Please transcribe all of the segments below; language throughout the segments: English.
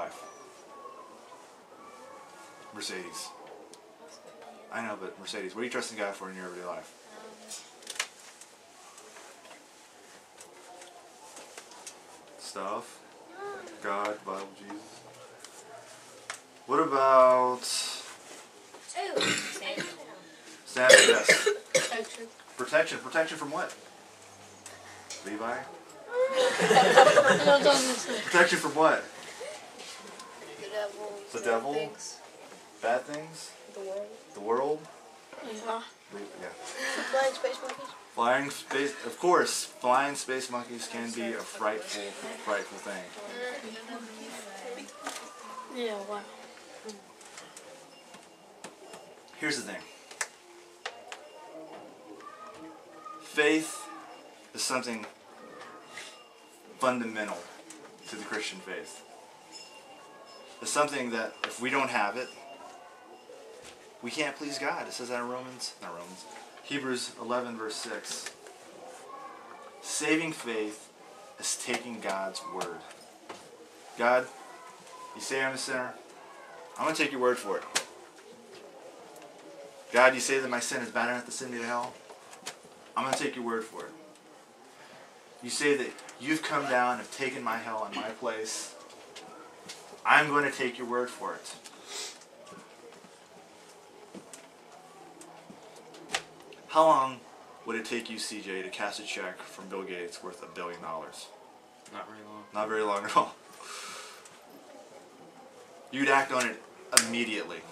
life? Mercedes. I know, but Mercedes, what are you trusting God for in your everyday life? Stuff. God, Bible, Jesus. What about Santa, yes. Protection. Protection from what? Levi? Protection from what? The devil. The devil? Bad things? The world. The world? Yeah. Yeah. Flying space monkeys? Flying space, of course, flying space monkeys can be a frightful, frightful thing. Yeah, wow. Here's the thing. Faith is something fundamental to the Christian faith. It's something that if we don't have it, we can't please God. It says that in Hebrews 11 verse 6. Saving faith is taking God's word. God, you say I'm a sinner. I'm going to take your word for it. God, you say that my sin is bad enough to send me to hell. I'm going to take your word for it. You say that you've come down and have taken my hell in my place. I'm going to take your word for it. How long would it take you, CJ, to cash a check from Bill Gates worth $1 billion? Not very long. Not very long at all. You'd act on it immediately.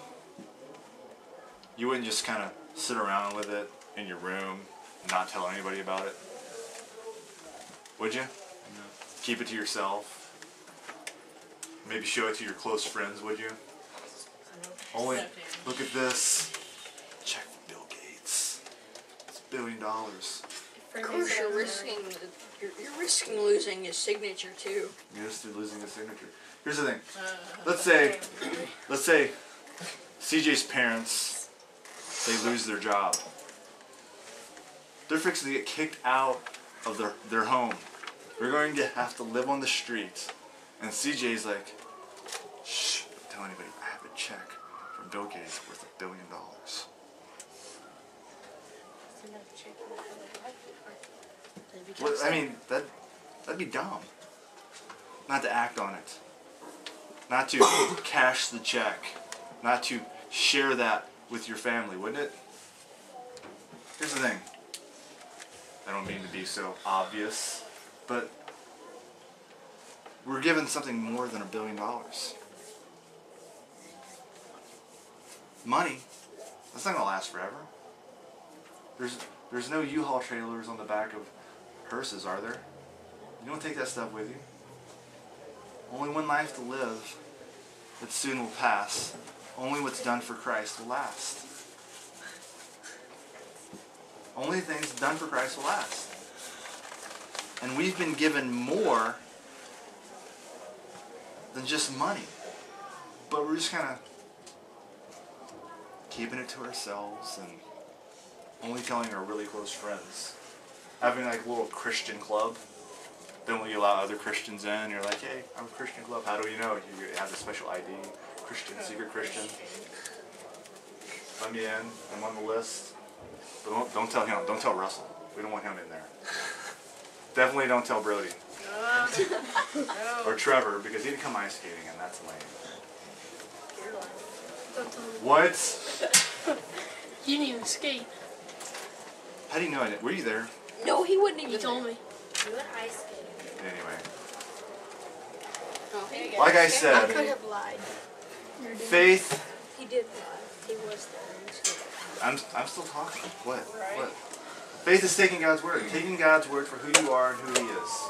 You wouldn't just kind of sit around with it in your room and not tell anybody about it. Would you? No. Keep it to yourself. Maybe show it to your close friends, would you? Only, look at this. Check from Bill Gates. It's $1 billion. Of course, you're risking losing his signature too. You're just losing his signature. Here's the thing. Let's say CJ's parents, they lose their job. They're fixing to get kicked out of their home. They're going to have to live on the streets. And CJ's like, shh, don't tell anybody. I have a check from Bill Gates worth $1 billion. Well, I mean, that'd be dumb. Not to act on it. Not to cash the check. Not to share that with your family, wouldn't it? Here's the thing. I don't mean to be so obvious, but we're given something more than $1 billion. Money, that's not going to last forever. There's no U-Haul trailers on the back of hearses, are there? You don't take that stuff with you. Only one life to live that soon will pass. Only what's done for Christ will last. Only things done for Christ will last. And we've been given more than just money. But we're just kind of keeping it to ourselves and only telling our really close friends. Having like a little Christian club. Then when you allow other Christians in, you're like, hey, I'm a Christian club. How do you know? You have a special ID. Christian, secret Christian. Let me in. I'm on the list. But don't tell him. Don't tell Russell. We don't want him in there. Definitely don't tell Brody. Or Trevor, because he didn't come ice skating, and that's lame. What? You didn't even skate. How do you know I did? Were you there? No, he wouldn't even. He told me. You went ice skating. Anyway. Oh, like I I said, could have lied. faith. He did lie. He was there. I'm still talking. What? What? Faith is taking God's word. Taking God's word for who you are and who He is.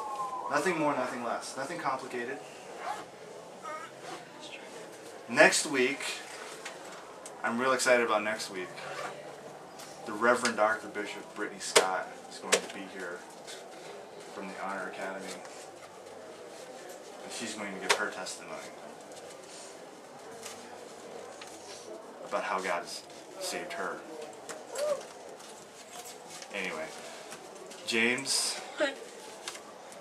Nothing more, nothing less. Nothing complicated. Next week, I'm real excited about next week. The Reverend Dr. Bishop Brittany Scott is going to be here from the Honor Academy. And she's going to give her testimony about how God has saved her. Anyway, James,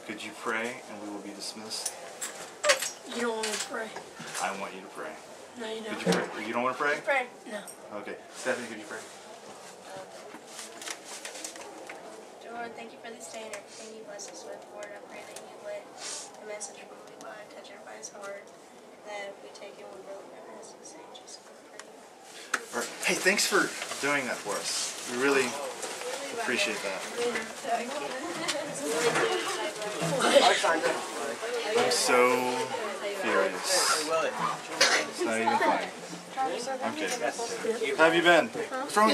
could you pray and we will be dismissed? You don't want to pray. I want you to pray. No, you Could don't. you pray? You don't want to pray? Pray. No. Okay. Stephanie, could you pray? Lord, thank you for this day and everything you bless us with. Lord, I pray that you let the message from Levi touch everybody's heart, that we take it with really earnest and say, Jesus, I pray. All right. Hey, thanks for doing that for us. We really appreciate that. I'm so furious. It's not even funny. I'm kidding. How have you been? What's wrong?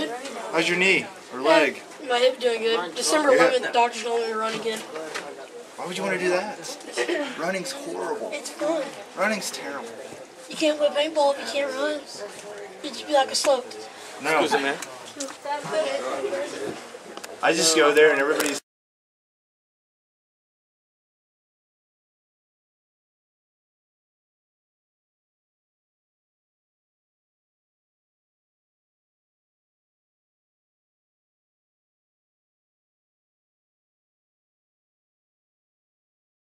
How's your knee or leg? My hip doing good. December 11th, doctors told me to run again. Why would you want to do that? Running's horrible. It's fun. Running's terrible. You can't play paintball if you can't run. You just be like a slope. No. Excuse me, man. I just go there and everybody's